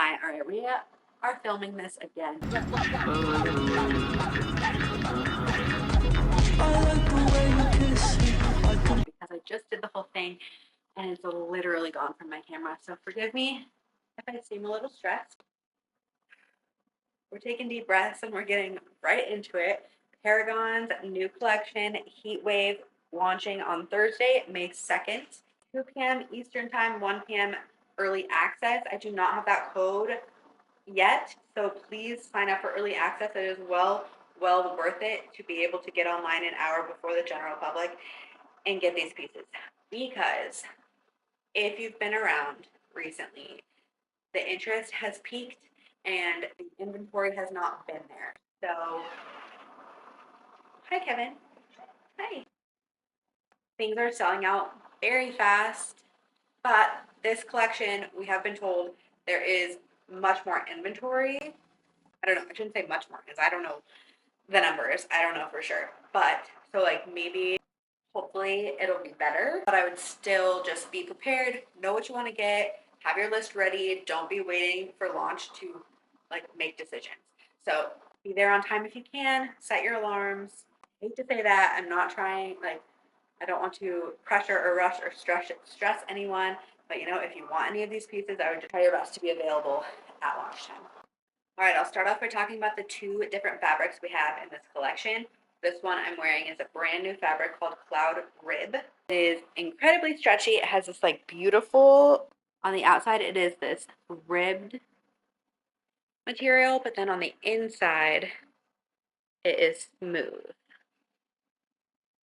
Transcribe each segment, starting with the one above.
Hi, all right, we are filming this again because I just did the whole thing and it's literally gone from my camera. So forgive me if I seem a little stressed. We're taking deep breaths and we're getting right into it. Paragon's new collection, Heatwave, launching on Thursday, May 2nd, 2 p.m. Eastern Time, 1 p.m. early access. I do not have that code yet, so please sign up for early access. It is well worth it to be able to get online an hour before the general public and get these pieces, because if you've been around recently, the interest has peaked and the inventory has not been there. So hi, Kevin. Hi. Things are selling out very fast, but this collection, we have been told, there is much more inventory. I don't know, I shouldn't say much more because I don't know the numbers. I don't know for sure. But so like maybe hopefully it'll be better. But I would still just be prepared, know what you want to get, have your list ready. Don't be waiting for launch to like make decisions. So be there on time if you can, set your alarms. I hate to say that. I'm not trying, like, I don't want to pressure or rush or stress anyone. But you know, if you want any of these pieces, I would just try your best to be available at launch time. All right, I'll start off by talking about the two different fabrics we have in this collection. This one I'm wearing is a brand new fabric called Cloud Rib. It is incredibly stretchy. It has this like beautiful, on the outside it is this ribbed material, but then on the inside it is smooth.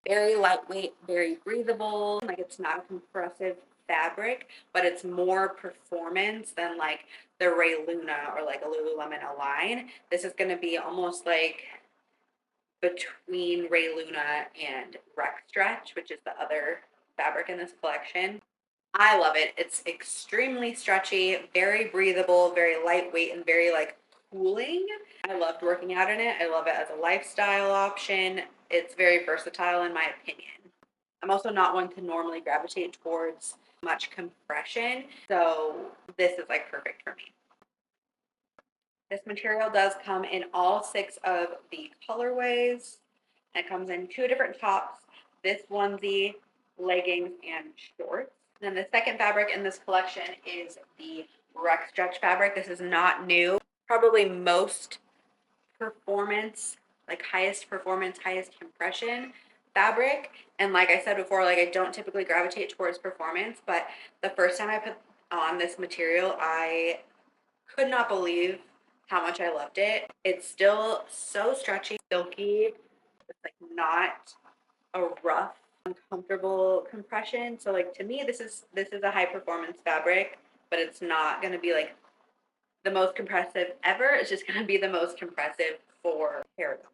Very lightweight, very breathable. Like it's not a compressive fabric, but it's more performance than like the Ray Luna or like a Lululemon Align. This is going to be almost like between Ray Luna and Rec Stretch, which is the other fabric in this collection. I love it. It's extremely stretchy, very breathable, very lightweight, and very like cooling. I loved working out in it. I love it as a lifestyle option. It's very versatile in my opinion. I'm also not one to normally gravitate towards much compression, so this is like perfect for me. This material does come in all 6 of the colorways. It comes in 2 different tops, this onesie, leggings, and shorts. Then the second fabric in this collection is the Rec Stretch fabric. This is not new. Probably most performance, like highest performance, highest compression fabric. And like I said before, like I don't typically gravitate towards performance, but the first time I put on this material, I could not believe how much I loved it. It's still so stretchy, silky. It's like not a rough, uncomfortable compression. So like to me, this is a high performance fabric, but it's not going to be like the most compressive ever. It's just going to be the most compressive for Paragon.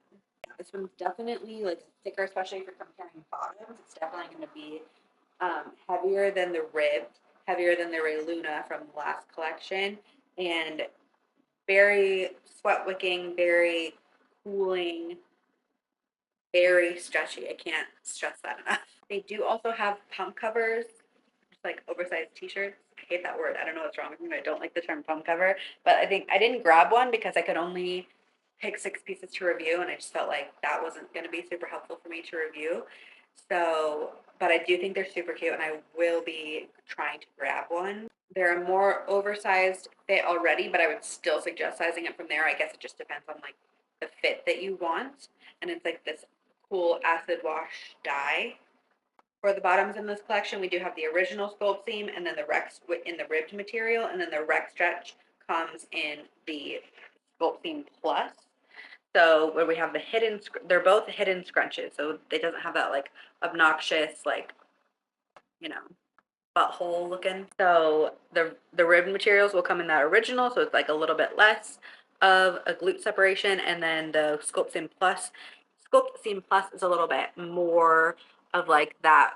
This one's definitely like thicker, especially if you're comparing bottoms. It's definitely going to be heavier than the ribbed, heavier than the Ray Luna from the last collection, and very sweat wicking, very cooling, very stretchy. I can't stress that enough. They do also have pump covers, just like oversized t-shirts. I hate that word. I don't know what's wrong with me. I don't like the term pump cover, but I think I didn't grab one because I could only pick 6 pieces to review, and I just felt like that wasn't going to be super helpful for me to review. So, but I do think they're super cute, and I will be trying to grab one. They're a more oversized fit already, but I would still suggest sizing it from there. I guess it just depends on like the fit that you want. And it's like this cool acid wash dye. For the bottoms in this collection, we do have the original sculpt seam and then the Rex in the ribbed material, and then the Rex Stretch comes in the sculpt seam plus. So where we have the hidden, they're both hidden scrunches, so it doesn't have that like obnoxious like, you know, butthole looking. So the ribbed materials will come in that original, so it's like a little bit less of a glute separation, and then the Sculpt Seam Plus is a little bit more of like that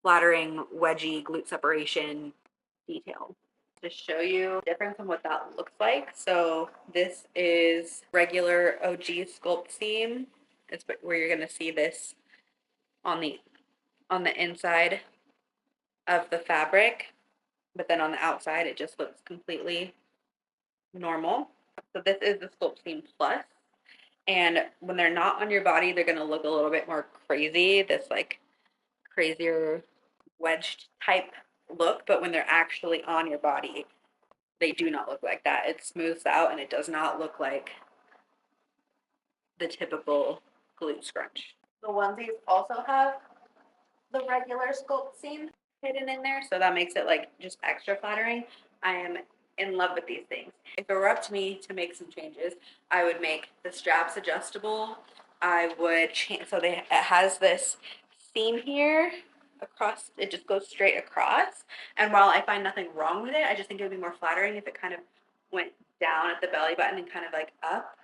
flattering wedgy glute separation detail. To show you the difference in what that looks like. So this is regular OG Sculpt Seam. It's where you're gonna see this on the inside of the fabric, but then on the outside it just looks completely normal. So this is the Sculpt Seam Plus. And when they're not on your body, they're gonna look a little bit more crazy, this like crazier wedged type look. But when they're actually on your body, they do not look like that. It smooths out and it does not look like the typical glute scrunch. The onesies also have the regular sculpt seam hidden in there, so that makes it like just extra flattering. I am in love with these things. If it were up to me to make some changes, I would make the straps adjustable. I would change, so it has this seam here across, it just goes straight across. And while I find nothing wrong with it, I just think it would be more flattering if it kind of went down at the belly button and kind of like up,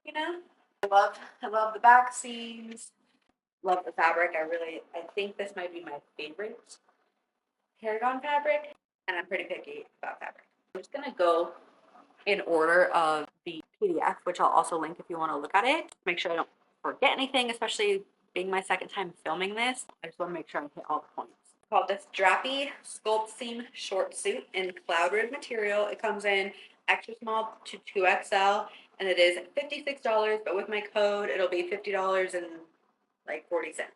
you know? I love the back seams. Love the fabric. I think this might be my favorite Paragon fabric, and I'm pretty picky about fabric. I'm just gonna go in order of the PDF, which I'll also link if you want to look at it. Make sure I don't forget anything, especially being my second time filming this. I just want to make sure I hit all the points. It's called this Drapey Sculpt Seam Short Suit in Cloud Red material. It comes in extra small to 2XL, and it is $56, but with my code, it'll be $50 and like 40 cents.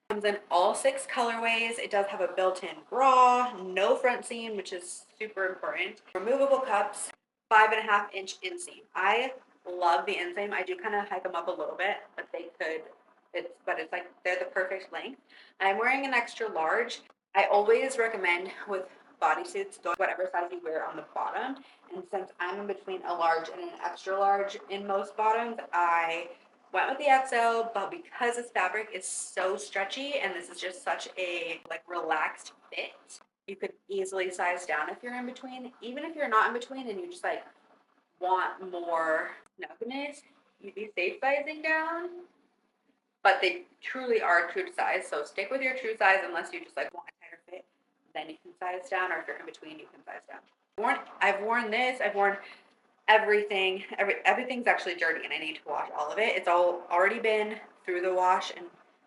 It comes in all 6 colorways. It does have a built-in bra, no front seam, which is super important. Removable cups, 5.5-inch inseam. I love the inseam. I do kind of hike them up a little bit, but it's like they're the perfect length. I'm wearing an extra large. I always recommend with bodysuits, go whatever size you wear on the bottom. And since I'm in between a large and an extra large in most bottoms, I went with the XL, but because this fabric is so stretchy and this is just such a like relaxed fit, you could easily size down if you're in between. Even if you're not in between and you just like want more snugness, you'd be safe sizing down. But they truly are true to size, so stick with your true size unless you just like want a tighter fit. Then you can size down, or if you're in between, you can size down. I've worn this. I've worn everything. Everything's actually dirty, and I need to wash all of it. It's all already been through the wash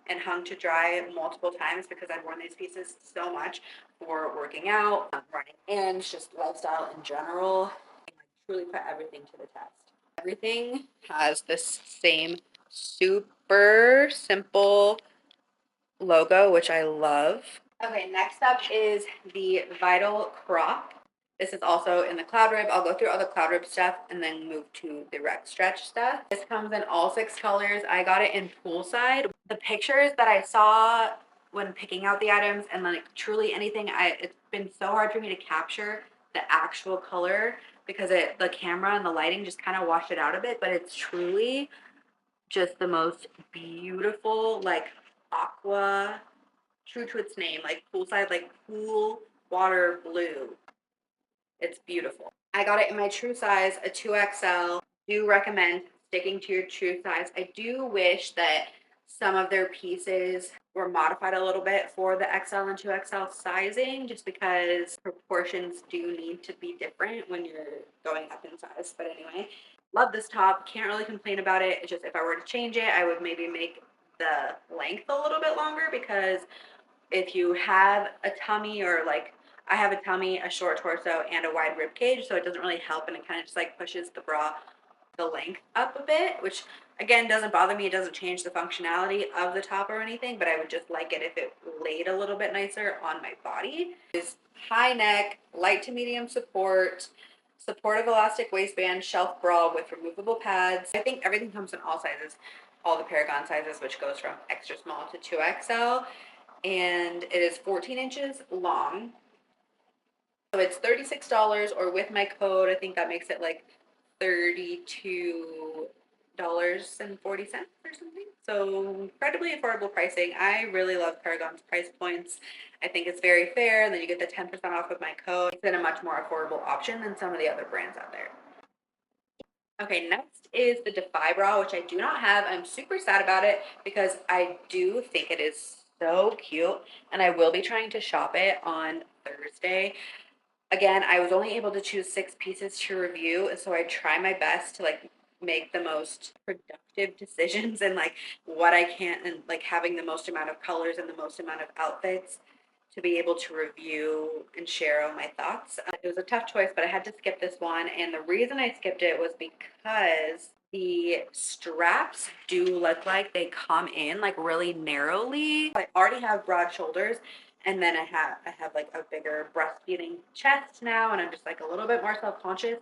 and hung to dry multiple times because I've worn these pieces so much for working out, running errands, just lifestyle in general. I truly put everything to the test. Everything has this same super simple logo, which I love. Okay, next up is the Vital Crop. This is also in the Cloud Rib. I'll go through all the Cloud Rib stuff and then move to the Rec Stretch stuff. This comes in all 6 colors. I got it in poolside. The pictures that I saw when picking out the items and like truly anything, it's been so hard for me to capture the actual color because the camera and the lighting just kind of washed it out a bit, but it's truly just the most beautiful, like aqua, true to its name, like poolside, like pool water blue. It's beautiful. I got it in my true size, a 2XL. Do recommend sticking to your true size. I do wish that some of their pieces were modified a little bit for the XL and 2XL sizing, just because proportions do need to be different when you're going up in size. But anyway, love this top. Can't really complain about it. It's just if I were to change it, I would maybe make the length a little bit longer, because if you have a tummy, or like I have a tummy, a short torso, and a wide rib cage, so it doesn't really help, and it kind of just like pushes the bra, the length up a bit, which again doesn't bother me. It doesn't change the functionality of the top or anything, but I would just like it if it laid a little bit nicer on my body. It's high neck, light to medium support, supportive elastic waistband, shelf bra with removable pads. I think everything comes in all sizes, all the Paragon sizes, which goes from extra small to 2XL, and it is 14 inches long. So it's $36, or with my code, I think that makes it like $32.40 or something. So incredibly affordable pricing. I really love Paragon's price points. I think it's very fair, and then you get the 10% off with my code. It's been a much more affordable option than some of the other brands out there. Okay, next is the Defy bra, which I do not have. I'm super sad about it because I do think it is so cute, and I will be trying to shop it on Thursday. Again, I was only able to choose 6 pieces to review, and so I try my best to like make the most productive decisions and like what I can, and like having the most amount of colors and the most amount of outfits to be able to review and share all my thoughts. It was a tough choice, but I had to skip this one. And the reason I skipped it was because the straps do look like they come in like really narrowly. I already have broad shoulders, and then I have like a bigger breastfeeding chest now, and I'm just like a little bit more self-conscious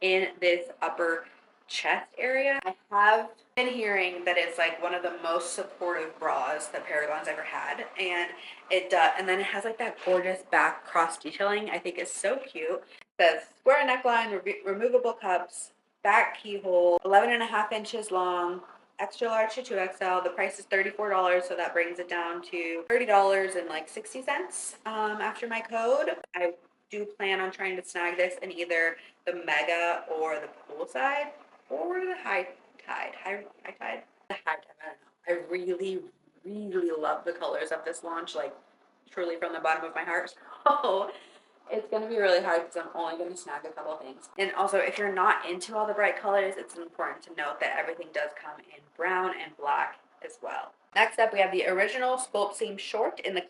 in this upper chest area. I have been hearing that it's like one of the most supportive bras that Paragon's ever had, and it does. And then it has like that gorgeous back cross detailing. I think it's so cute. It says square neckline, removable cups, back keyhole, 11.5 inches long, extra large to 2XL. The price is $34, so that brings it down to $30.60 after my code. I do plan on trying to snag this in either the Mega or the poolside or the high tide. High tide? The high tide, I don't know. I really, really love the colors of this launch, like truly from the bottom of my heart. So it's going to be really hard because I'm only going to snag a couple things. And also, if you're not into all the bright colors, it's important to note that everything does come in brown and black as well. Next up, we have the original Sculpt Seam Short in the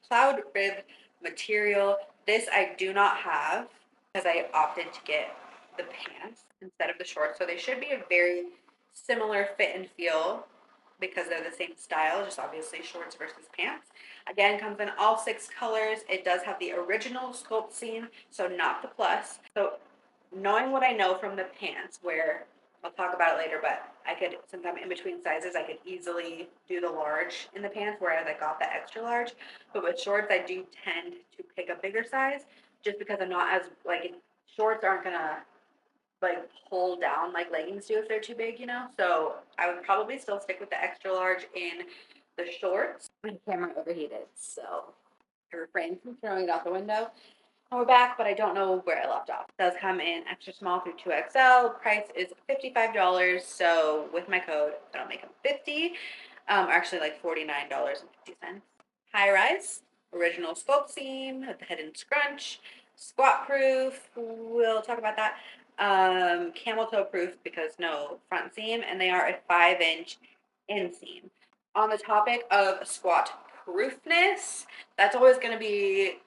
cloud rib material. This I do not have because I opted to get the pants instead of the shorts. So they should be a very similar fit and feel because they're the same style, just obviously shorts versus pants. Again, comes in all 6 colors. It does have the original sculpt seam, so not the plus. So knowing what I know from the pants, where I'll talk about it later, but I could, since I'm in between sizes, I could easily do the large in the pants, whereas I got the extra large. But with shorts, I do tend to pick a bigger size just because I'm not as, like, shorts aren't gonna like pull down like leggings do if they're too big, you know? So I would probably still stick with the extra large in the shorts. My camera overheated, so I refrained from throwing it out the window. And we're back, but I don't know where I left off. It does come in extra small through 2XL. Price is $55, so with my code, that'll make them 50. Actually like $49.50. High rise, original sculpt seam with the hidden scrunch, squat proof. We'll talk about that. Camel toe proof because no front seam, and they are a 5-inch inseam. On the topic of squat proofness, that's always going to be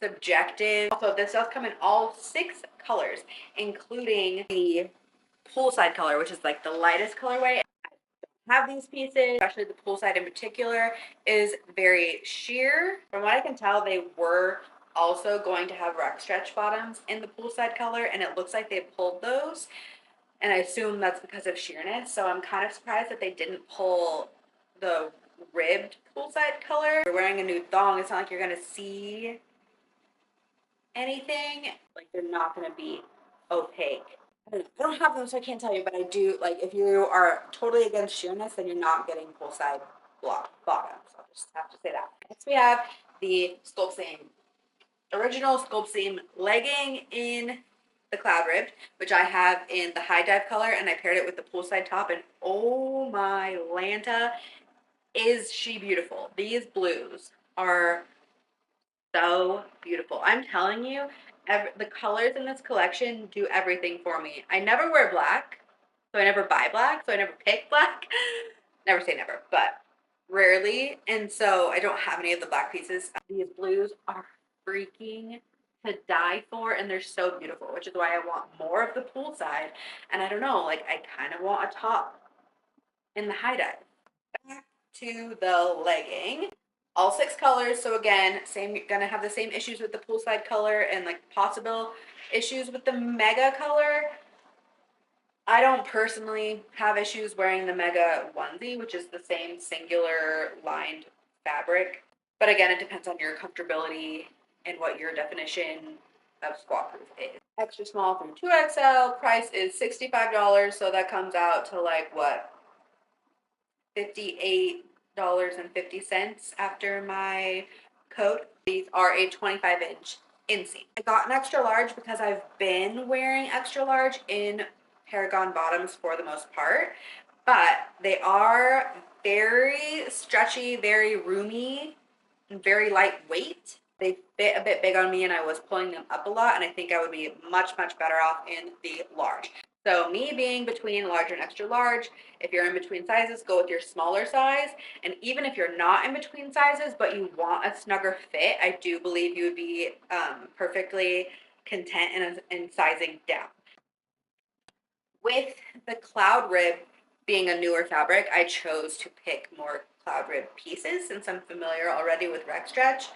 subjective. Also, this does come in all 6 colors, including the poolside color, which is like the lightest colorway. Have these pieces, especially the poolside in particular, is very sheer. From what I can tell, they were also going to have rec stretch bottoms in the poolside color, and it looks like they pulled those, and I assume that's because of sheerness. So I'm kind of surprised that they didn't pull the ribbed poolside color. You're wearing a nude thong, it's not like you're gonna see anything. Like, they're not gonna be opaque. I don't have them, so I can't tell you, but I do, like, if you are totally against sheerness, then you're not getting poolside bottoms. I'll just have to say that. Next, we have the sculpt seam, original sculpt seam legging in the cloud ribbed, which I have in the high dive color, and I paired it with the poolside top, and oh my Lanta, is she beautiful. These blues are so beautiful. I'm telling you, the colors in this collection do everything for me. I never wear black, so I never buy black, so I never pick black. Never say never, but rarely. And so I don't have any of the black pieces. These blues are freaking to die for, and they're so beautiful, which is why I want more of the poolside. And I don't know, like, I kind of want a top in the high dive. Back to the legging. All 6 colors, so again, gonna have the same issues with the poolside color and like possible issues with the mega color. I don't personally have issues wearing the mega onesie, which is the same singular lined fabric. But again, it depends on your comfortability and what your definition of squat proof is. Extra small through 2XL, price is $65, so that comes out to like what, $58.50 after my code. These are a 25-inch inseam. I got an extra large because I've been wearing extra large in Paragon bottoms for the most part, but they are very stretchy, very roomy, and very lightweight. They fit a bit big on me, and I was pulling them up a lot, and I think I would be much, much better off in the large. So me being between large and extra large, if you're in between sizes, go with your smaller size. And even if you're not in between sizes, but you want a snugger fit, I do believe you would be perfectly content in sizing down. With the cloud rib being a newer fabric, I chose to pick more cloud rib pieces since I'm familiar already with rec stretch.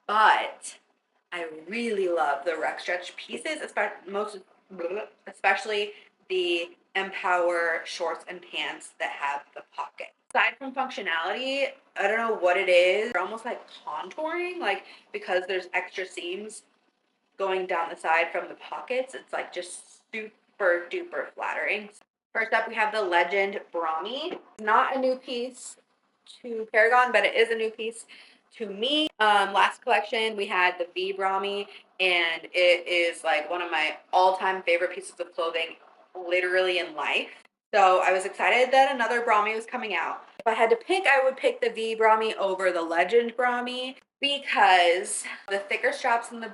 But I really love the rec stretch pieces, especially the Empower shorts and pants that have the pocket. Aside from functionality, I don't know what it is. They're almost like contouring, like because there's extra seams going down the side from the pockets. It's like just super duper flattering. First up, we have the Legend Brahmi. Not a new piece to Paragon, but it is a new piece to me. Last collection, we had the V Brahmi, and it is like one of my all-time favorite pieces of clothing, literally in life. So I was excited that another Brahmi was coming out. If I had to pick, I would pick the V Brahmi over the Legend Brahmi because the thicker straps in the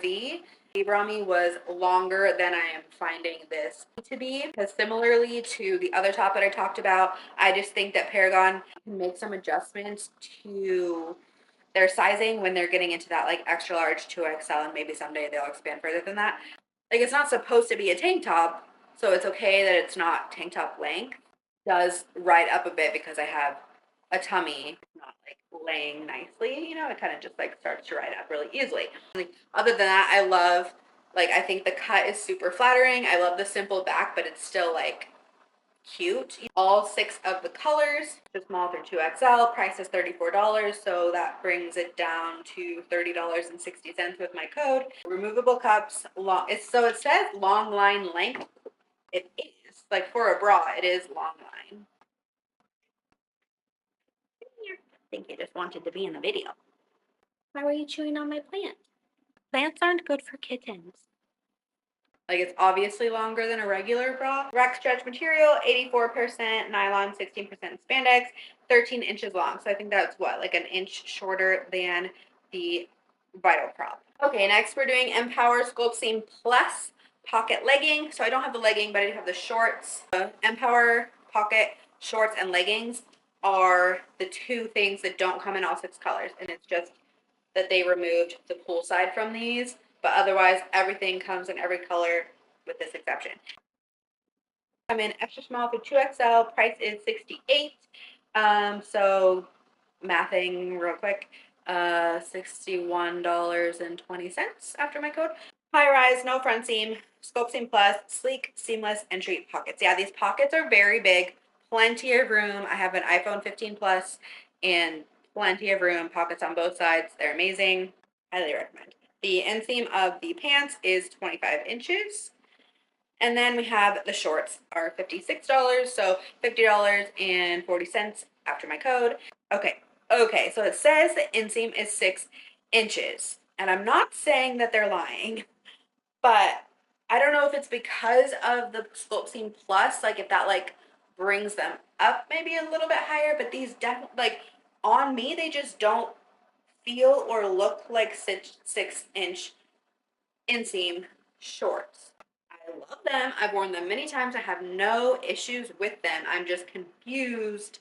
V Brahmi was longer than I am finding this to be. Because similarly to the other top that I talked about, I just think that Paragon can make some adjustments to their sizing when they're getting into that like extra large 2XL, and maybe someday they'll expand further than that. Like it's not supposed to be a tank top, so it's okay that it's not tank top length. It does ride up a bit because I have a tummy not like laying nicely, you know, it kind of just like starts to ride up really easily. Other than that, I think the cut is super flattering. I love the simple back, but it's still like cute. All 6 of the colors, small through 2XL. Price is $34, so that brings it down to $30.60 with my code. Removable cups. So it says long line length. It is like for a bra. It is long line. I think you just wanted to be in the video. Why were you chewing on my plant? Plants aren't good for kittens. Like it's obviously longer than a regular bra. Rec stretch material, 84% nylon, 16% spandex, 13 inches long. So I think that's what, like an inch shorter than the Vital Prop. Okay, next we're doing Empower Sculpt Seam Plus pocket legging. So I don't have the legging, but I do have the shorts. Empower pocket shorts and leggings are the 2 things that don't come in all 6 colors. And it's just that they removed the pool side from these, but otherwise everything comes in every color with this exception. I'm in extra small through 2XL. Price is $68. So mathing real quick, $61.20 after my code. High rise, no front seam, Sculpt Seam Plus, sleek, seamless entry pockets. Yeah, these pockets are very big, plenty of room. I have an iPhone 15 Plus and plenty of room, pockets on both sides. They're amazing. Highly recommend. The inseam of the pants is 25 inches. And then we have the shorts are $56, so $50.40 after my code. Okay, so it says the inseam is 6 inches. And I'm not saying that they're lying, but I don't know if it's because of the Sculpt Seam Plus, like if that like brings them up maybe a little bit higher, but these definitely, like on me, they just don't feel or look like 6-inch inseam shorts. I love them. I've worn them many times. I have no issues with them. I'm just confused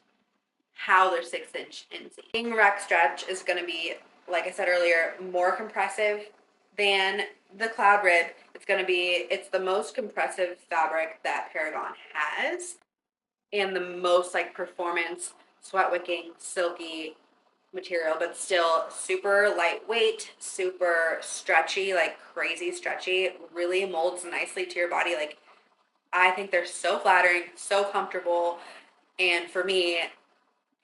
how they're 6-inch inseam. Rec stretch is going to be, like I said earlier, more compressive than the cloud rib. It's the most compressive fabric that Paragon has, and the most like performance, sweat wicking, silky material, but still super lightweight, super stretchy, like crazy stretchy. Really molds nicely to your body. Like I think they're so flattering, so comfortable, and for me,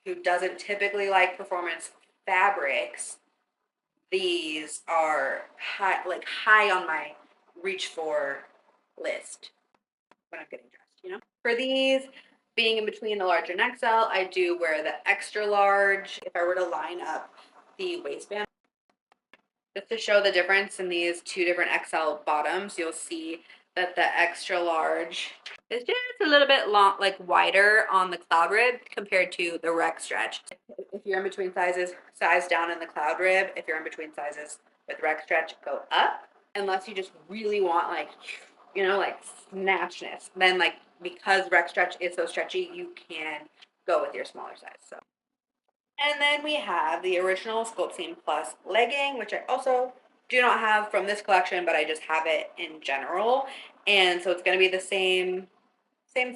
who doesn't typically like performance fabrics, these are high on my reach for list when I'm getting dressed, you know? For these, being in between the large and XL, I do wear the extra large. If I were to line up the waistband, just to show the difference in these 2 different XL bottoms, you'll see that the extra large is just a little bit long, like wider on the cloud rib compared to the rec stretch. If you're in between sizes, size down in the cloud rib. If you're in between sizes with rec stretch, go up. Unless you just really want like you know, like snatchness. Then like because rec stretch is so stretchy, you can go with your smaller size. So, and then we have the original Sculpt Seam Plus legging, which I also do not have from this collection, but I just have it in general. And so it's going to be the same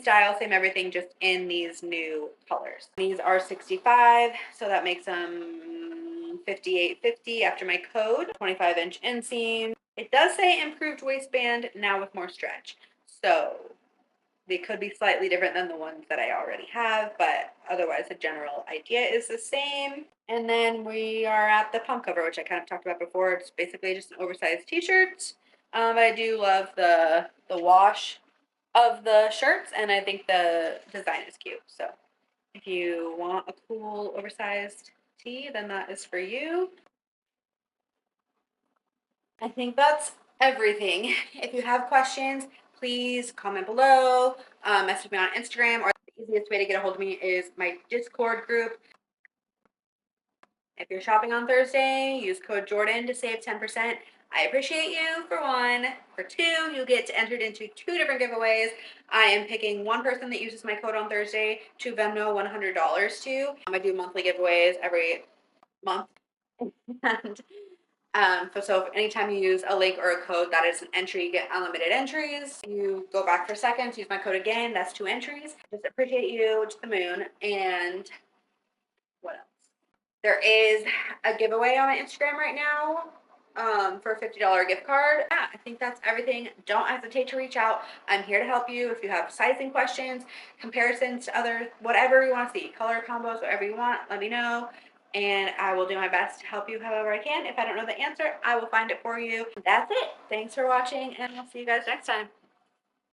style, same everything, just in these new colors. These are 65, so that makes them 58.50 after my code. 25-inch inseam. It does say improved waistband now with more stretch. So they could be slightly different than the ones that I already have, but otherwise the general idea is the same. And then we are at the pump cover, which I kind of talked about before. It's basically just an oversized t-shirt. I do love the wash of the shirts, and I think the design is cute. So if you want a cool oversized tee, then that is for you. I think that's everything. If you have questions, please comment below, message me on Instagram, or the easiest way to get a hold of me is my Discord group. If you're shopping on Thursday, use code Jordan to save 10%. I appreciate you, for one. For two, you get entered into 2 different giveaways. I am picking one person that uses my code on Thursday to Venmo $100 to. I do monthly giveaways every month. And so if anytime you use a link or a code, that is an entry. You get unlimited entries. You go back for seconds, use my code again. That's 2 entries. Just appreciate you to the moon. And what else? There is a giveaway on my Instagram right now for a $50 gift card. Yeah, I think that's everything. Don't hesitate to reach out. I'm here to help you if you have sizing questions, comparisons to other, whatever you want to see, color combos, whatever you want, let me know. And I will do my best to help you however I can. If I don't know the answer, I will find it for you. That's it. Thanks for watching, and I'll see you guys next time.